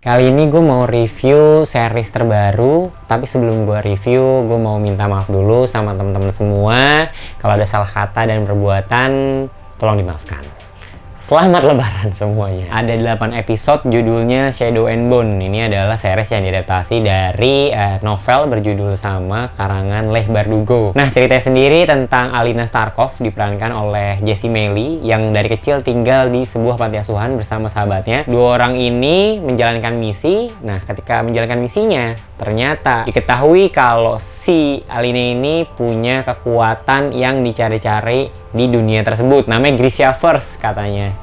Kali ini gue mau review series terbaru, tapi sebelum gue review, gue mau minta maaf dulu sama teman-teman semua. Kalau ada salah kata dan perbuatan, tolong dimaafkan. Selamat Lebaran semuanya. Ada 8 episode, judulnya Shadow and Bone. Ini adalah series yang diadaptasi dari novel berjudul sama karangan Leigh Bardugo. Nah, ceritanya sendiri tentang Alina Starkov diperankan oleh Jessie Mailey yang dari kecil tinggal di sebuah panti asuhan bersama sahabatnya. Dua orang ini menjalankan misi. Nah, ketika menjalankan misinya, ternyata diketahui kalau si Alina ini punya kekuatan yang dicari-cari di dunia tersebut. Namanya Grishaverse katanya.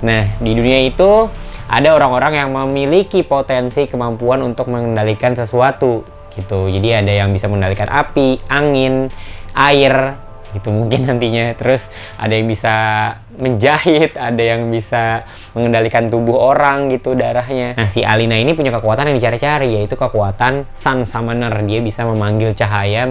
Nah, di dunia itu ada orang-orang yang memiliki potensi kemampuan untuk mengendalikan sesuatu gitu. Jadi ada yang bisa mengendalikan api, angin, air gitu mungkin nantinya. Terus ada yang bisa menjahit, ada yang bisa mengendalikan tubuh orang gitu, darahnya. Nah, si Alina ini punya kekuatan yang dicari-cari, yaitu kekuatan Sun Summoner. Dia bisa memanggil cahaya,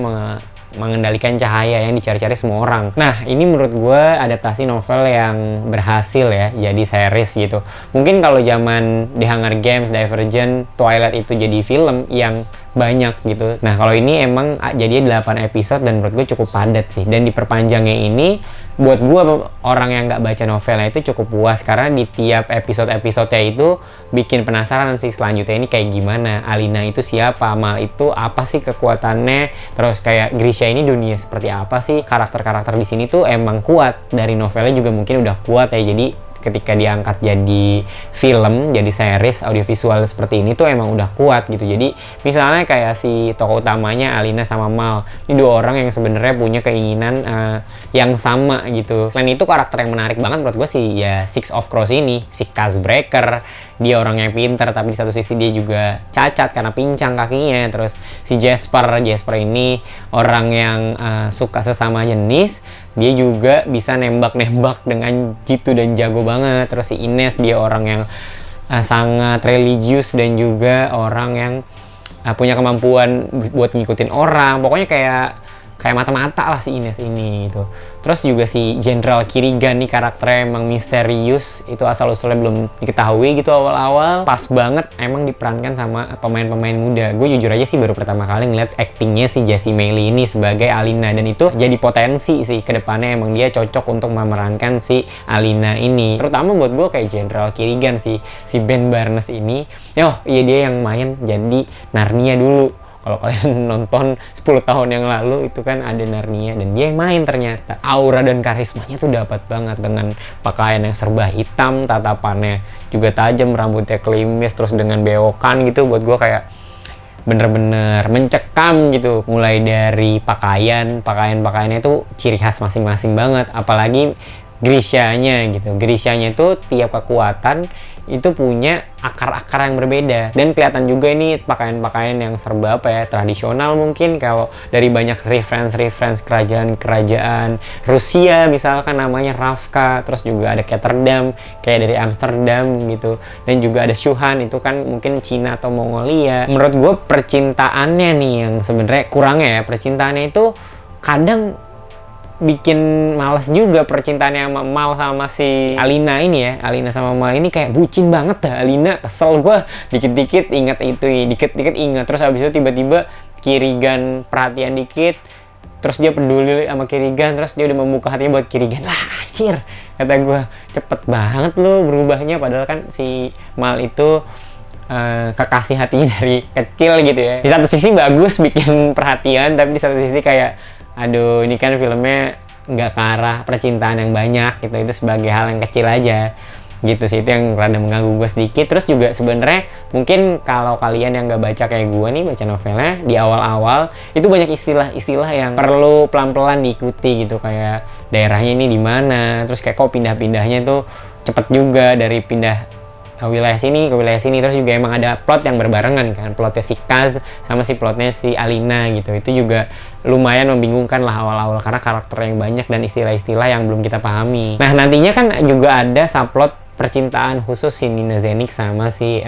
mengendalikan cahaya yang dicari-cari semua orang. Nah, ini menurut gue adaptasi novel yang berhasil ya jadi series gitu. Mungkin kalau zaman The Hunger Games, Divergent, Twilight itu jadi film yang banyak gitu. Nah, kalau ini emang jadinya 8 episode dan menurut gue cukup padat sih. Dan diperpanjangnya ini buat gue orang yang nggak baca novelnya itu cukup puas karena di tiap episode-episodenya itu bikin penasaran sih selanjutnya ini kayak gimana. Alina itu siapa? Mal itu apa sih kekuatannya? Terus kayak Grisha ini dunia seperti apa sih? Karakter-karakter di sini tuh emang kuat. Dari novelnya juga mungkin udah kuat ya. Jadi ketika diangkat jadi film, jadi series audiovisual seperti ini tuh emang udah kuat gitu. Jadi misalnya kayak si tokoh utamanya Alina sama Mal, ini dua orang yang sebenarnya punya keinginan yang sama gitu. Selain itu karakter yang menarik banget menurut gue sih ya Six of Crows ini, si Cazebreaker. Dia orang yang pinter tapi di satu sisi dia juga cacat karena pincang kakinya. Terus si Jasper ini orang yang suka sesama jenis. Dia juga bisa nembak-nembak dengan jitu dan jago banget. Terus si Ines dia orang yang sangat religius dan juga orang yang punya kemampuan buat ngikutin orang. Pokoknya kayak mata-mata lah si Ines ini gitu. Terus juga si Jenderal Kirigan nih karakternya emang misterius. Itu asal-usulnya belum diketahui gitu awal-awal. Pas banget emang diperankan sama pemain-pemain muda. Gue jujur aja sih baru pertama kali ngeliat actingnya si Jessie Mailey ini sebagai Alina. Dan itu jadi potensi sih ke depannya emang dia cocok untuk memerankan si Alina ini. Terutama buat gue kayak Jenderal Kirigan si Ben Barnes ini. Iya dia yang main jadi Narnia dulu. Kalau kalian nonton 10 tahun yang lalu itu kan ada Narnia dan dia yang main ternyata. Aura dan karismanya tuh dapat banget dengan pakaian yang serba hitam, tatapannya juga tajam, rambutnya klimis, terus dengan bewokan gitu. Buat gue kayak bener-bener mencekam gitu. Mulai dari pakaiannya itu ciri khas masing-masing banget. Apalagi Grishanya gitu. Grishanya itu tiap kekuatan itu punya akar-akar yang berbeda dan kelihatan juga ini pakaian-pakaian yang serba tradisional mungkin kalau dari banyak reference kerajaan Rusia misalkan namanya Ravka, terus juga ada Ketterdam kayak dari Amsterdam gitu, dan juga ada Shuhan itu kan mungkin Cina atau Mongolia. Menurut gue percintaannya nih yang sebenarnya kurangnya ya, percintaannya itu kadang bikin males juga percintaannya sama Mal sama si Alina ini ya. Alina sama Mal ini kayak bucin banget dah. Alina kesel gue dikit-dikit ingat itu, dikit-dikit ingat. Terus abis itu tiba-tiba Kirigan perhatian dikit, terus dia peduli sama Kirigan, terus dia udah membuka hatinya buat Kirigan. Lah anjir, kata gue cepet banget lo berubahnya. Padahal kan si Mal itu kekasih hatinya dari kecil gitu ya. Di satu sisi bagus bikin perhatian, tapi di satu sisi kayak aduh ini kan filmnya nggak ke arah percintaan yang banyak gitu. Itu sebagai hal yang kecil aja gitu sih. Itu yang rada mengganggu gue sedikit. Terus juga sebenarnya mungkin kalau kalian yang nggak baca kayak gue nih, baca novelnya di awal-awal itu banyak istilah-istilah yang perlu pelan-pelan diikuti gitu. Kayak daerahnya ini di mana, terus kayak kok pindah-pindahnya tuh cepet juga dari pindah wilayah sini ke wilayah sini. Terus juga emang ada plot yang berbarengan kan, plotnya si Kaz sama si plotnya si Alina gitu. Itu juga lumayan membingungkan lah awal-awal karena karakter yang banyak dan istilah-istilah yang belum kita pahami. Nah nantinya kan juga ada subplot percintaan khusus si Nina Zenik sama si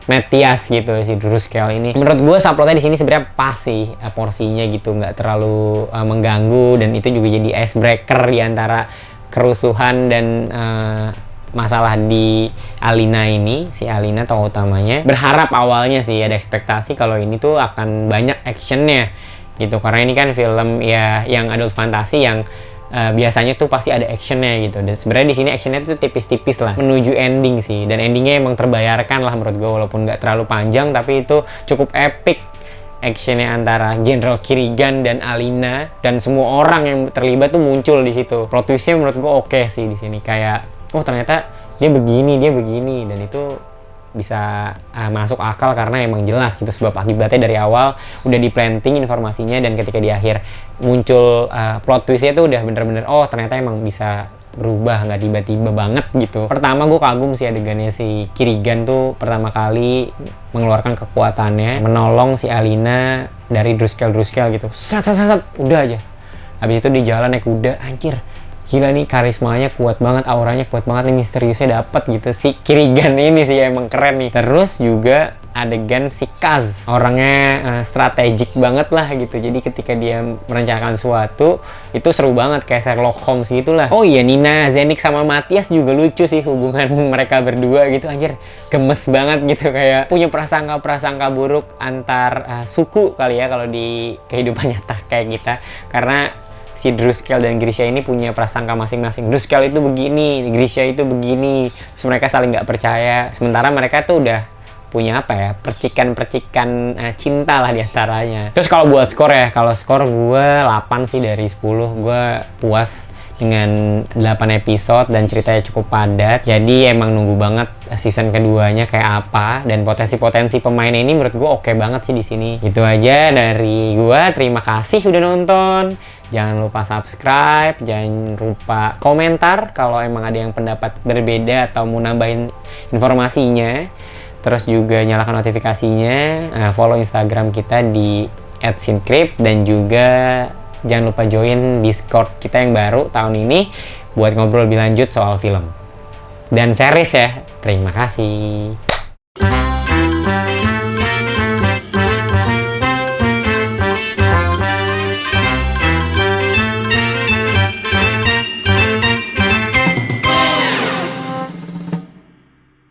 Matthias gitu, si Druskel ini. Menurut gue subplotnya di sini sebenarnya pas sih porsinya gitu, nggak terlalu mengganggu, dan itu juga jadi icebreaker di antara kerusuhan dan masalah di Alina ini, si Alina tokoh utamanya. Berharap awalnya sih ada ekspektasi kalau ini tuh akan banyak actionnya gitu, karena ini kan film ya yang adult fantasi yang biasanya tuh pasti ada actionnya gitu. Dan sebenarnya di sini actionnya tuh tipis-tipis lah menuju ending sih, dan endingnya emang terbayarkan lah menurut gue, walaupun nggak terlalu panjang tapi itu cukup epic actionnya antara Jenderal Kirigan dan Alina, dan semua orang yang terlibat tuh muncul di situ. Plot twistnya menurut gue oke sih di sini, kayak oh ternyata dia begini, dan itu bisa masuk akal karena emang jelas gitu sebab akibatnya dari awal udah di planting informasinya, dan ketika di akhir muncul plot twistnya tuh udah bener-bener oh ternyata emang bisa berubah, nggak tiba-tiba banget gitu. Pertama gue kagum sih adegannya si Kirigan tuh pertama kali mengeluarkan kekuatannya menolong si Alina dari Druskel gitu, sat, udah aja. Habis itu di jalan naik kuda, anjir gila nih, karismanya kuat banget, auranya kuat banget nih, misteriusnya dapet gitu. Si Kirigan ini sih emang keren nih. Terus juga adegan si Kaz, orangnya strategik banget lah gitu. Jadi ketika dia merencanakan sesuatu itu seru banget, kayak Sherlock Holmes gitulah. Oh iya, Nina Zenik sama Matias juga lucu sih hubungan mereka berdua gitu, anjir gemes banget gitu, kayak punya prasangka buruk antar suku kali ya kalau di kehidupan nyata kayak kita. Karena si Druskel dan Grisha ini punya prasangka masing-masing. Druskel itu begini, Grisha itu begini. Terus mereka saling nggak percaya. Sementara mereka tuh udah punya apa ya, percikan-percikan cinta lah diantaranya. Terus kalau buat skor ya, kalau skor gue 8 sih dari 10. Gue puas dengan 8 episode dan ceritanya cukup padat. Jadi emang nunggu banget season keduanya kayak apa, dan potensi-potensi pemain ini menurut gue oke banget sih di sini. Itu aja dari gue. Terima kasih udah nonton. Jangan lupa subscribe, jangan lupa komentar kalau emang ada yang pendapat berbeda atau mau nambahin informasinya. Terus juga nyalakan notifikasinya, follow Instagram kita di @sincrypt, dan juga jangan lupa join Discord kita yang baru tahun ini buat ngobrol lebih lanjut soal film dan series ya. Terima kasih.